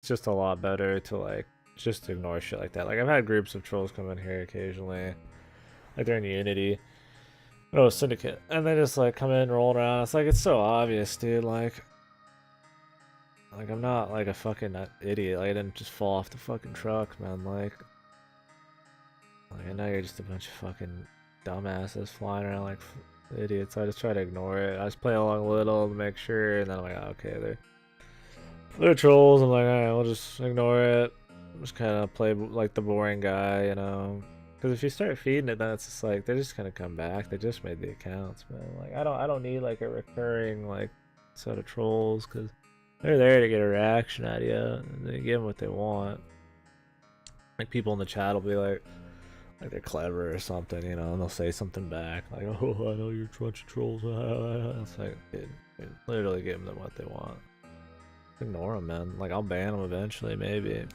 just a lot better to like just ignore shit like that. Like I've had groups of trolls come in here occasionally, like they're in Unity. Oh, Syndicate, and they just like come in and roll around. It's like it's so obvious, dude. Like I'm not like a fucking idiot. Like I didn't just fall off the fucking truck, man. Like I know you're just a bunch of fucking dumbasses flying around like idiots. So I just try to ignore it. I just play along a little to make sure, and then I'm like, oh, okay, they're trolls. I'm like, alright, we'll just ignore it. Just kind of play like the boring guy, you know. Because if you start feeding it, then it's just like they're just gonna come back. They just made the accounts, man. Like I don't need like a recurring like set of trolls because they're there to get a reaction out of you, and they give them what they want. Like people in the chat will be like they're clever or something, you know, and they'll say something back like, "Oh, I know you're a bunch of trolls." It's like, dude, literally give them what they want. Ignore them, man. Like I'll ban them eventually, maybe.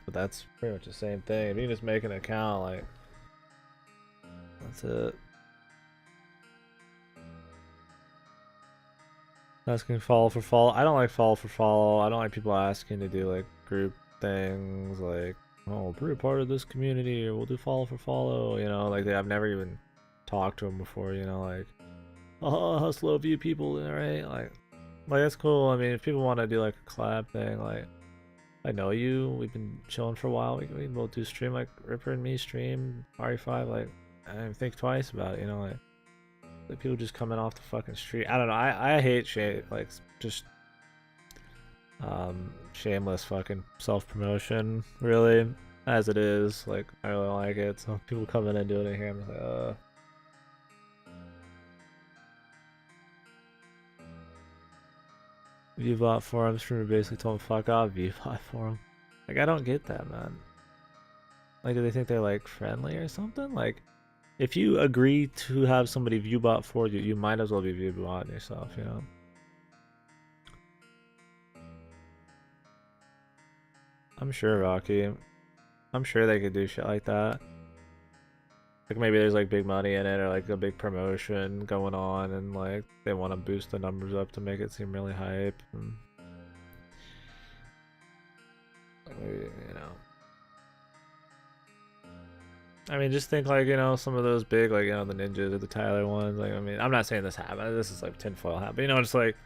But that's pretty much the same thing. If you just make an account, like that's it. Asking follow for follow. I don't like follow for follow. I don't like people asking to do like group things like, oh, we're a part of this community or we'll do follow for follow, you know, like I've never even talked to them before, you know, like, oh, how slow of you people, right? Like that's cool. I mean, if people want to do like a collab thing, like I know you, we've been chilling for a while, we can both do stream, like Ripper and me stream RE5, like I didn't think twice about it, you know, like people just coming off the fucking street. I don't know. I hate like just shameless fucking self promotion. Really, as it is. Like I really like it. So people coming and doing it here, I'm just like, VBot forum streamer basically told him fuck off VBot forum. Like I don't get that, man. Like do they think they're like friendly or something? Like if you agree to have somebody viewbot for you, you might as well be viewbot yourself, you know? I'm sure, Rocky. I'm sure they could do shit like that. Like maybe there's like big money in it or like a big promotion going on and like they want to boost the numbers up to make it seem really hype. And, like maybe, you know. I mean, just think like, you know, some of those big, like, you know, the Ninjas or the Tyler ones. Like, I mean, I'm not saying this happened. This is like tinfoil hat. But, you know, it's like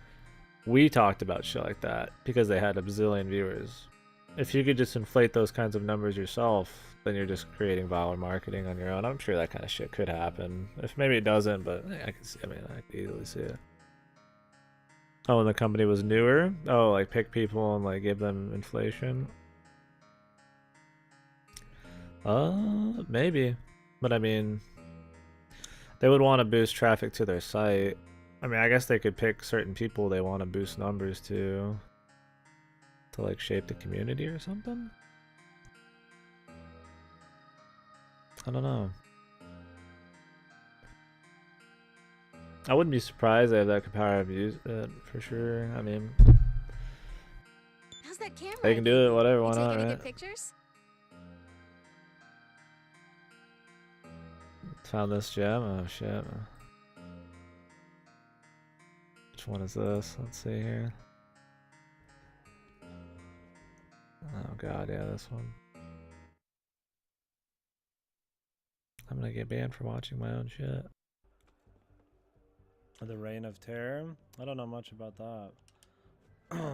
we talked about shit like that because they had a bazillion viewers. If you could just inflate those kinds of numbers yourself, then you're just creating viral marketing on your own. I'm sure that kind of shit could happen. If maybe it doesn't, but I can see, I mean, I could easily see it. Oh, and the company was newer? Oh, like pick people and like give them inflation? Maybe. But I mean, they would want to boost traffic to their site. I mean, I guess they could pick certain people they want to boost numbers to like shape the community or something? I don't know. I wouldn't be surprised they have that power of use it for sure. I mean, how's that camera? They can do it, whatever, why not, right? right? Pictures? Found this gem. Oh shit. Which one is this? Let's see here. Oh god, yeah, this one. I'm gonna get banned for watching my own shit. The Reign of Terror? I don't know much about that.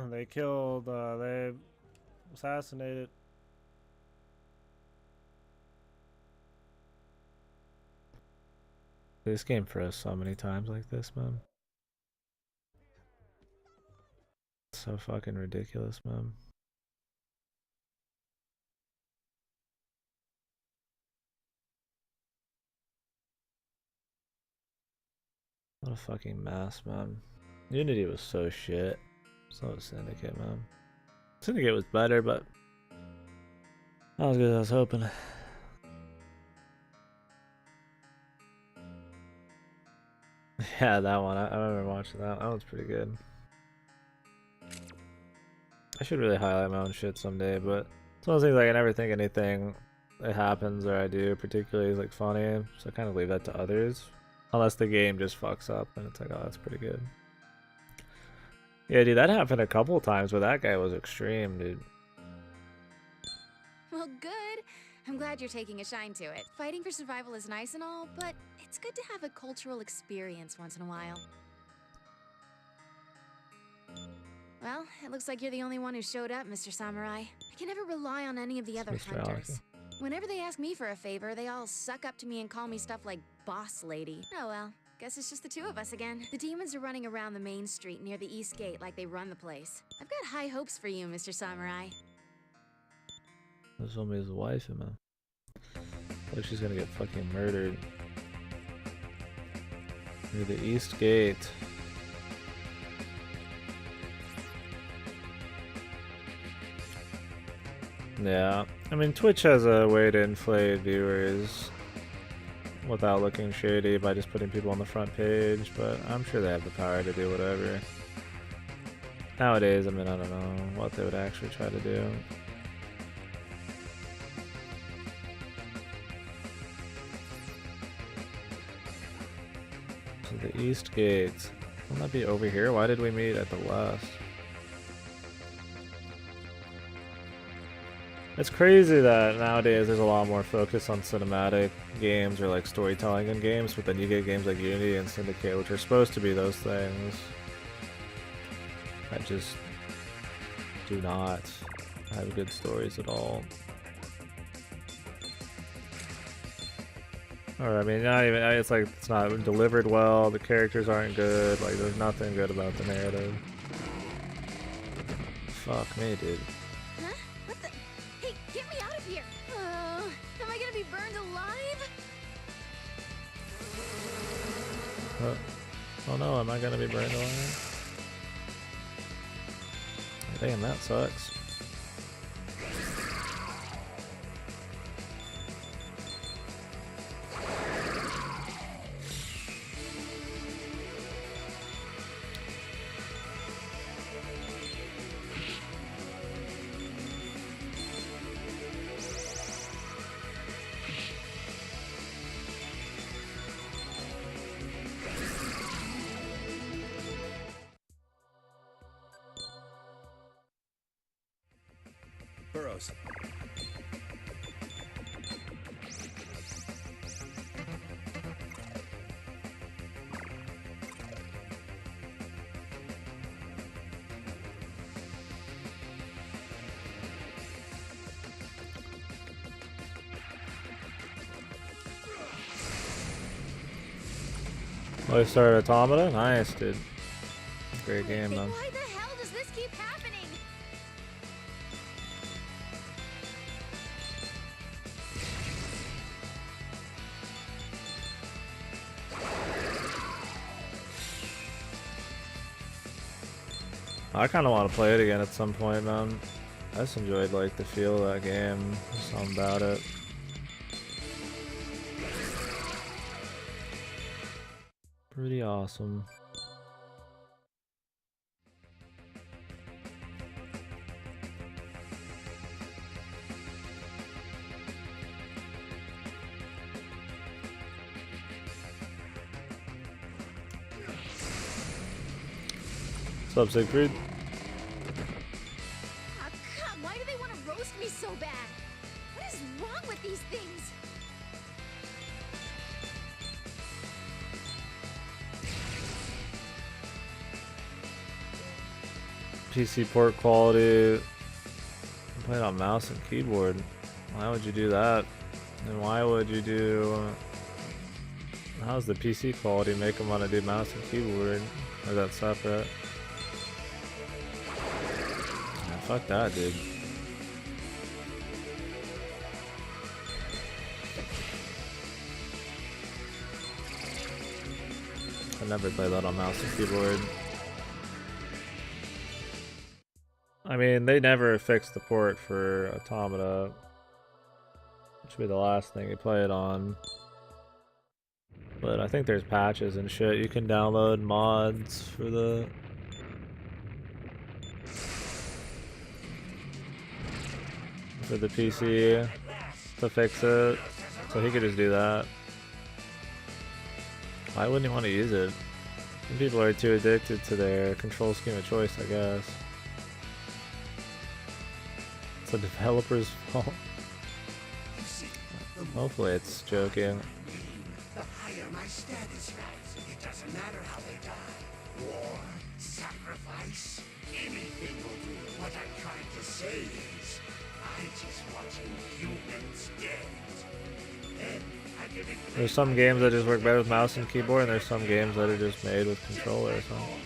They killed, they assassinated. This game froze so many times like this, man. So fucking ridiculous, man. What a fucking mess, man. Unity was so shit. So was Syndicate, man. Syndicate was better, but not as good as I was hoping. Yeah, that one. I remember watching that. That one's pretty good. I should really highlight my own shit someday, but it's one of those things like I never think anything that happens or I do particularly is like funny, so I kind of leave that to others. Unless the game just fucks up and it's like, oh, that's pretty good. Yeah, dude, that happened a couple times, but that guy was extreme, dude. Well, good. I'm glad you're taking a shine to it. Fighting for survival is nice and all, but it's good to have a cultural experience once in a while. Well, it looks like you're the only one who showed up, Mr. Samurai. I can never rely on any of the other hunters. Whenever they ask me for a favor, they all suck up to me and call me stuff like boss lady. Oh well, guess it's just the two of us again. The demons are running around the main street near the east gate like they run the place. I've got high hopes for you, Mr. Samurai. This woman is his wife, man. Like she's gonna get fucking murdered. Near the east gate. Yeah, I mean Twitch has a way to inflate viewers without looking shady by just putting people on the front page, but I'm sure they have the power to do whatever. Nowadays, I mean, I don't know what they would actually try to do. So the east gate, wouldn't that be over here? Why did we meet at the west? It's crazy that nowadays there's a lot more focus on cinematic games or like storytelling in games, but then you get games like Unity and Syndicate, which are supposed to be those things, that just do not have good stories at all. Or I mean, not even. It's like it's not delivered well. The characters aren't good. Like there's nothing good about the narrative. Fuck me, dude. Huh? What the? Hey, get me out of here! Am I gonna be burned alive? Oh no, am I gonna be burned alive? Damn, that sucks. Burrows. Oh, you started Automata? Nice, dude. Great game, man. Why the hell does this keep happening? I kind of want to play it again at some point, man. I just enjoyed like the feel of that game. Something about it. Pretty awesome. What's up, Siegfried? Ah, God, why do they want to roast me so bad? What is wrong with these things? PC port quality. I'm playing on mouse and keyboard. Why would you do that? And why would you do... How's the PC quality make them want to do mouse and keyboard? Or is that separate? Yeah, fuck that, dude. I never play that on mouse and keyboard. I mean, they never fixed the port for Automata. It should be the last thing you play it on. But I think there's patches and shit. You can download mods for the... for the PC to fix it. So he could just do that. Why wouldn't he want to use it? Some people are too addicted to their control scheme of choice, I guess. It's the developer's fault. Hopefully it's joking. The higher my status rise, it doesn't matter how they die. War, sacrifice, anything will do. What I'm trying to say is, I just watching humans dead. Then I can ignore. There's some games that just work better with mouse and keyboard, and there's some games that are just made with controller or something.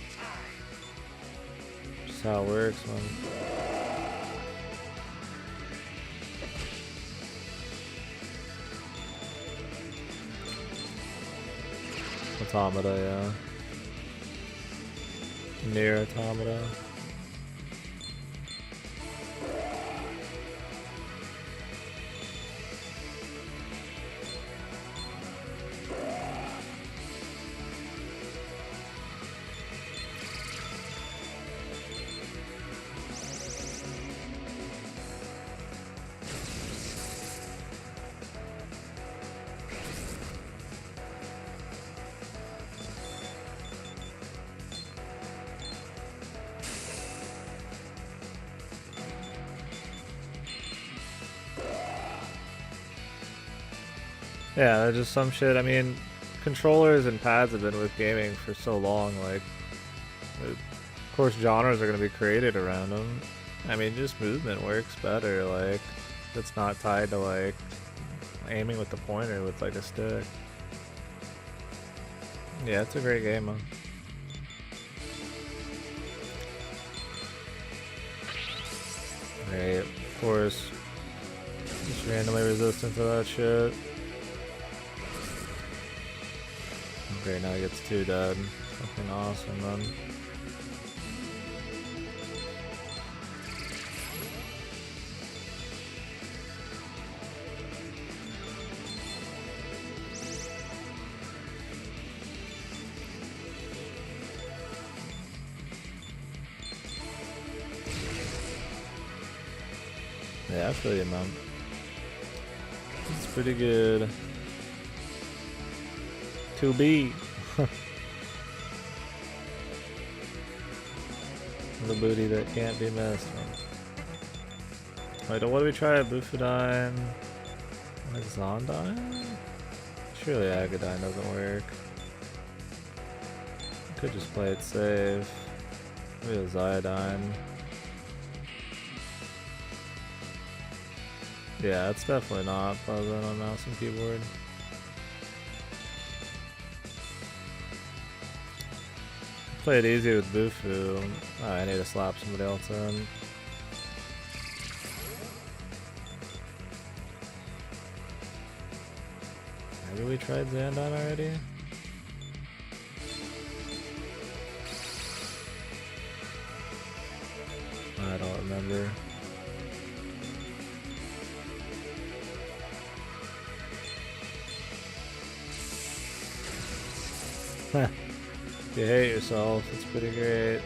Just how it works, man. Automata, yeah. Near Automata. Yeah, just some shit. I mean, controllers and pads have been with gaming for so long. Like, of course, genres are going to be created around them. I mean, just movement works better. Like, it's not tied to like aiming with the pointer with like a stick. Yeah, it's a great game, man. Right, of course, just randomly resistant to that shit. Okay, now he gets 2 dead. Fucking awesome, man. Yeah, I feel you, man. It's pretty good. To be. The booty that can't be missed. Wait, what do we try? Bufudine? Like Zondine? Surely Agadine doesn't work. Could just play it safe. Maybe a Zyodine. Yeah, it's definitely not pleasant on mouse and keyboard. Play it easy with Bufu. Oh, I need to slap somebody else in. Maybe we tried Zandon already? I don't remember. You hate yourself, it's pretty great.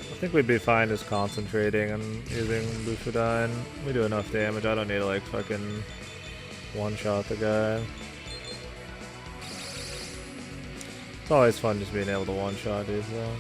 I think we'd be fine just concentrating and using Bufudine. We do enough damage, I don't need to like fucking one-shot the guy. It's always fun just being able to one-shot dudes though.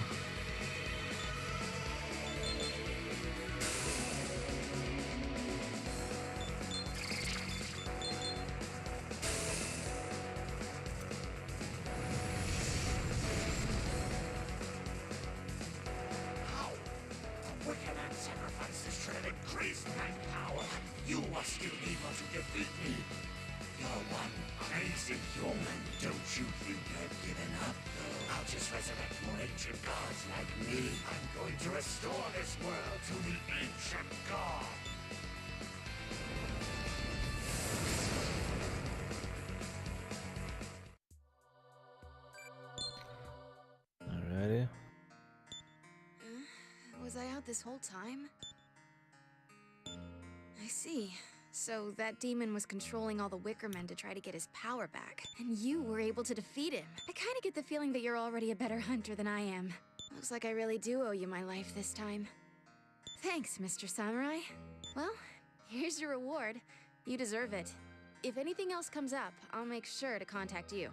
Was I out this whole time? I see. So that demon was controlling all the Wickermen to try to get his power back. And you were able to defeat him. I kinda get the feeling that you're already a better hunter than I am. Looks like I really do owe you my life this time. Thanks, Mr. Samurai. Well, here's your reward. You deserve it. If anything else comes up, I'll make sure to contact you.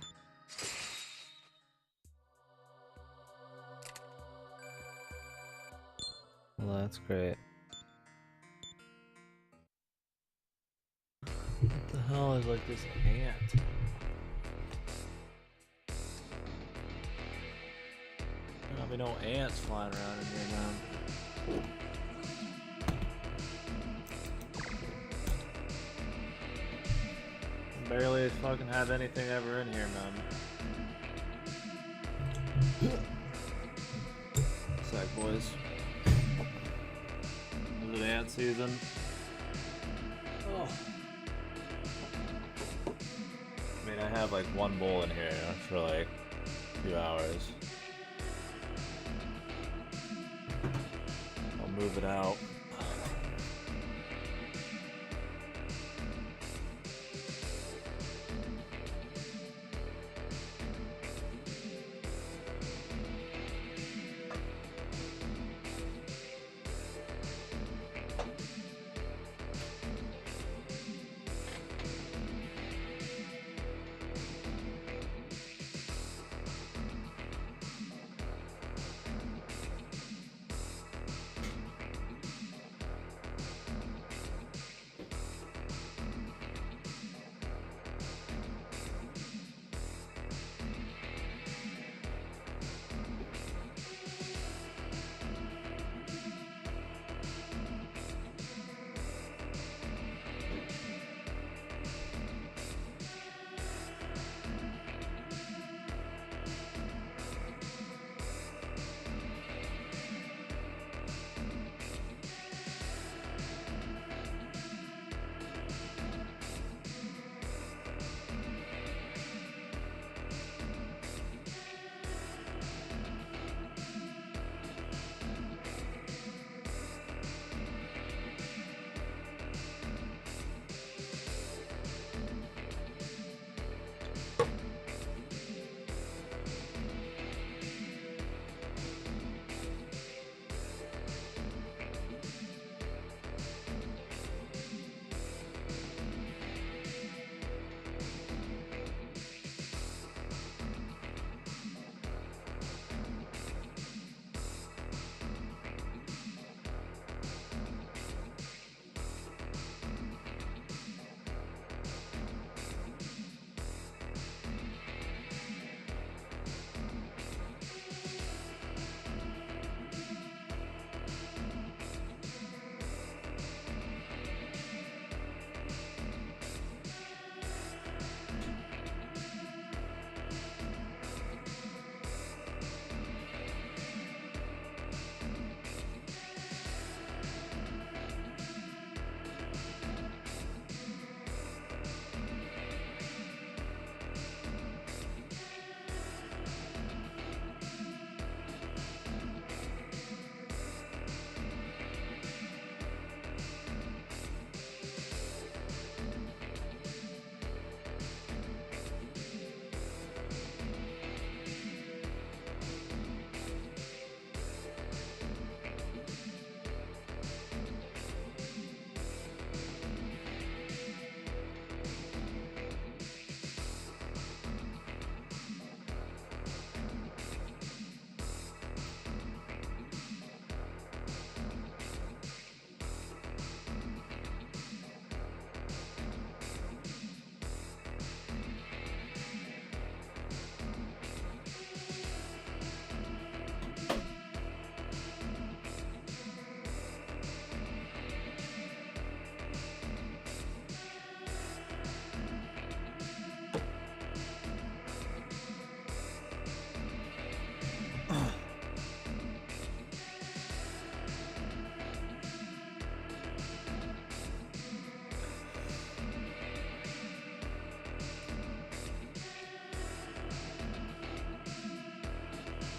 Well, that's great. What the hell is like this ant? There'll be no ants flying around in here, man. Barely fucking have anything ever in here, man. Sec, boys. Is it ant season? Oh. I mean, I have like one bowl in here for like a few hours. I'll move it out.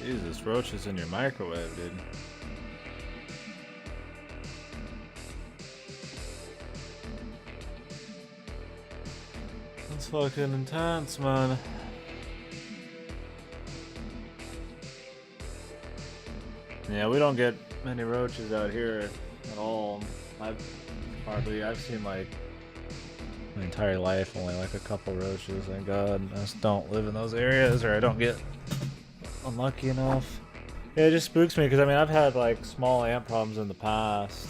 Jesus, roaches in your microwave, dude. That's fucking intense, man. Yeah, we don't get many roaches out here at all. I've seen like my entire life only like a couple roaches. Thank God. I just don't live in those areas, or I don't get unlucky enough. Yeah, it just spooks me because I mean I've had like small ant problems in the past.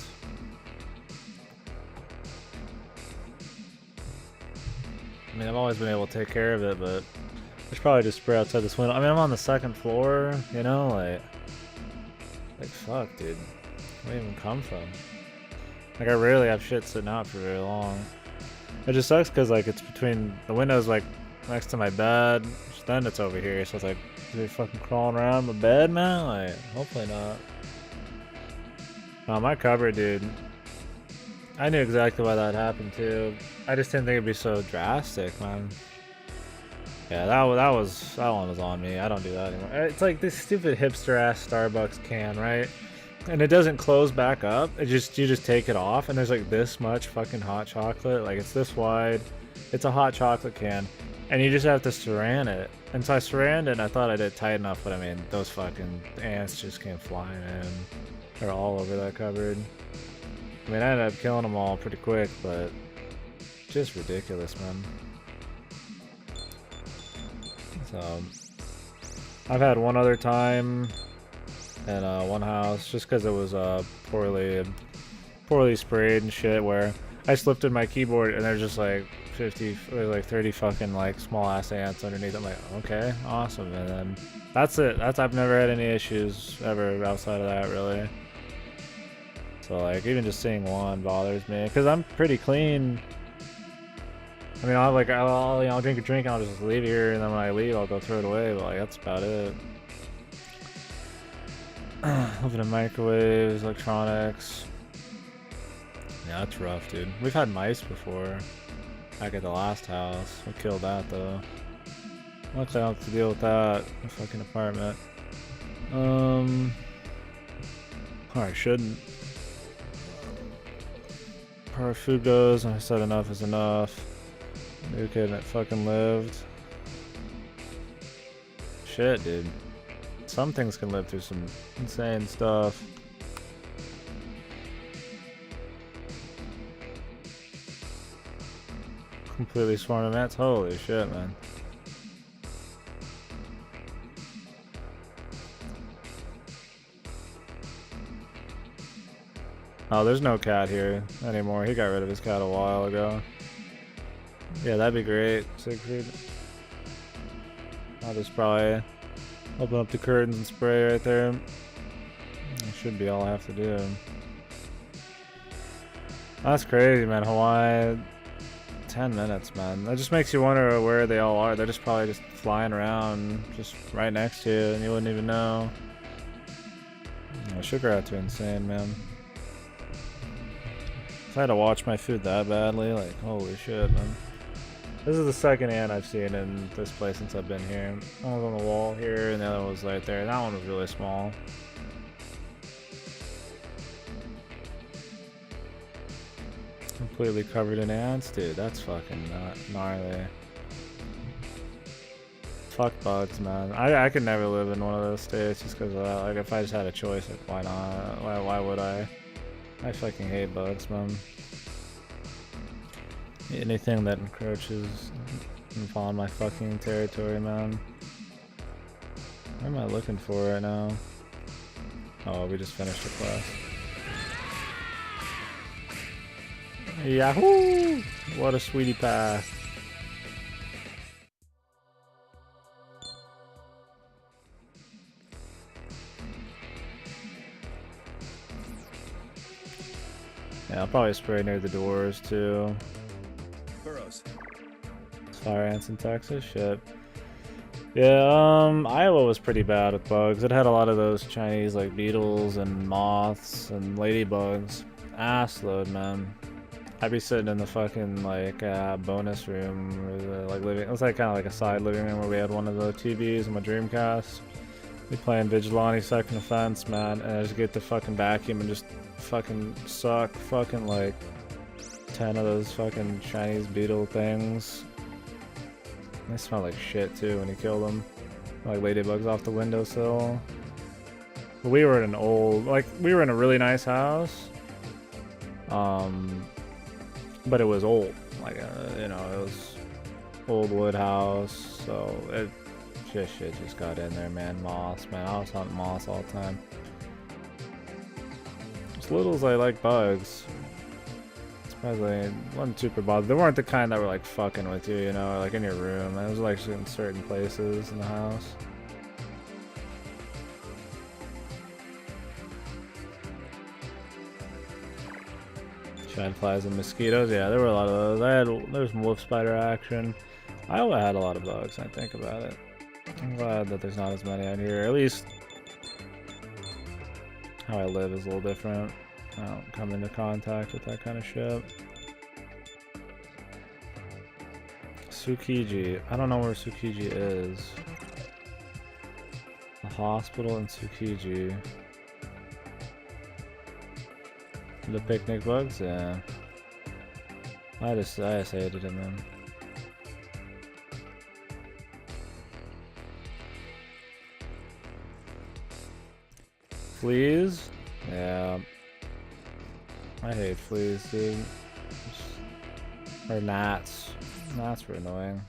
I mean I've always been able to take care of it, but I should probably just spray outside this window. I mean I'm on the second floor, you know, like fuck, dude. Where did it even come from? Like I rarely have shit sitting out for very long. It just sucks because like it's between the windows, like next to my bed, then it's over here, so it's like, is he fucking crawling around my bed, man? Like, hopefully not. Oh, my cupboard, dude. I knew exactly why that happened too. I just didn't think it'd be so drastic, man. Yeah, that one was on me. I don't do that anymore. It's like this stupid hipster ass Starbucks can, right? And it doesn't close back up. You just take it off, and there's like this much fucking hot chocolate. Like it's this wide. It's a hot chocolate can, and you just have to saran it. And so I saran it, and I thought I did tight enough, but I mean those fucking ants just came flying in. They're all over that cupboard. I mean I ended up killing them all pretty quick, but just ridiculous, man. So I've had one other time in one house, just because it was poorly sprayed and shit, where I just lifted my keyboard and there's just like 30 fucking like small ass ants underneath. I'm like, okay, awesome. And then that's it. I've never had any issues ever outside of that, really. So like even just seeing one bothers me because I'm pretty clean. I mean, I'll drink a drink and I'll just leave it here, and then when I leave I'll go throw it away, but like that's about it. Living in microwaves, electronics. Yeah, that's rough, dude. We've had mice before. Back at the last house. We killed that though. Luckily I don't have to deal with that in a fucking apartment. Or I shouldn't. As far as food goes, I said enough is enough. New kid that fucking lived. Shit, dude. Some things can live through some insane stuff. Completely swarmed of ants. Holy shit, man. Oh, there's no cat here anymore. He got rid of his cat a while ago. Yeah, that'd be great, Siegfried. I'll just probably open up the curtains and spray right there. That should be all I have to do. That's crazy, man. Hawaii, 10 minutes, man. That just makes you wonder where they all are. They're just probably just flying around just right next to you and you wouldn't even know. Sugar rats are insane, man. If I had to watch my food that badly, like, holy shit, man. This is the second ant I've seen in this place since I've been here. One was on the wall here, and the other one was right there. That one was really small. Completely covered in ants, dude. That's fucking gnarly. Fuck bugs, man. I could never live in one of those states just because of that. Like, if I just had a choice, like, why not? Why would I? I fucking hate bugs, man. Anything that encroaches upon my fucking territory, man. What am I looking for right now? Oh, we just finished the quest. Yahoo! What a sweetie pie. Yeah, I'll probably spray near the doors too. Burrows. Fire ants in Texas? Shit. Yeah, Iowa was pretty bad with bugs. It had a lot of those Chinese like beetles and moths and ladybugs. Ass load, man. I'd be sitting in the fucking like bonus room or the like living. It was like kind of like a side living room where we had one of the TVs and my Dreamcast. We playing Vigilante Second Offense, man, and I just get the fucking vacuum and just fucking suck fucking like 10 of those fucking Chinese beetle things. They smell like shit too when you kill them. Like ladybugs off the windowsill. We were in an old, like we were in a really nice house, But it was old, like you know, it was old wood house, so it shit just got in there, man. Moss, man, I was hunting moss all the time. As little as I like bugs, surprisingly, wasn't super bothered. They weren't the kind that were like fucking with you, you know, like in your room. It was like in certain places in the house. Shadflies and mosquitoes, yeah, there were a lot of those. There was wolf spider action. Iowa had a lot of bugs, I think about it. I'm glad that there's not as many out here. At least how I live is a little different. I don't come into contact with that kind of shit. Tsukiji. I don't know where Tsukiji is. The hospital in Tsukiji. The picnic bugs? Yeah. I just hated it, man. Fleas? Yeah. I hate fleas, dude. Or gnats. Gnats were annoying.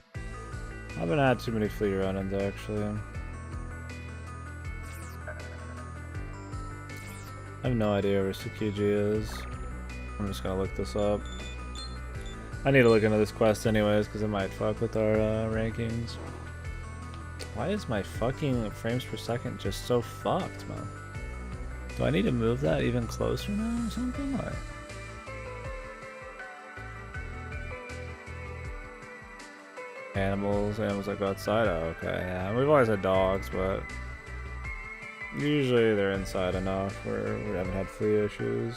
I haven't had too many flea run-ins, actually. I have no idea where Tsukiji is. I'm just gonna look this up. I need to look into this quest anyways, because it might fuck with our rankings. Why is my fucking frames per second just so fucked, man? Do I need to move that even closer now or something? Like, animals that go outside? Oh, okay, yeah. We've always had dogs, but usually they're inside enough where we haven't had flea issues.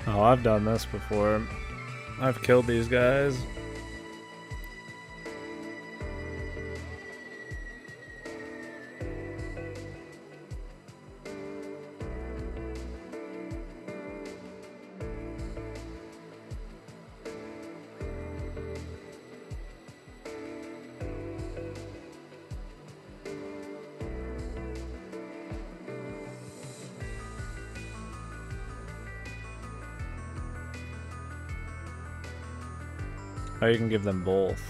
Oh, I've done this before. I've killed these guys. Oh, you can give them both.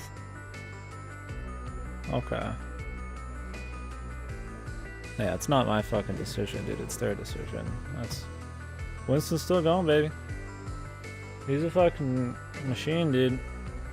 Okay. Yeah, it's not my fucking decision, dude. It's their decision. That's... Winston's still going, baby. He's a fucking machine, dude.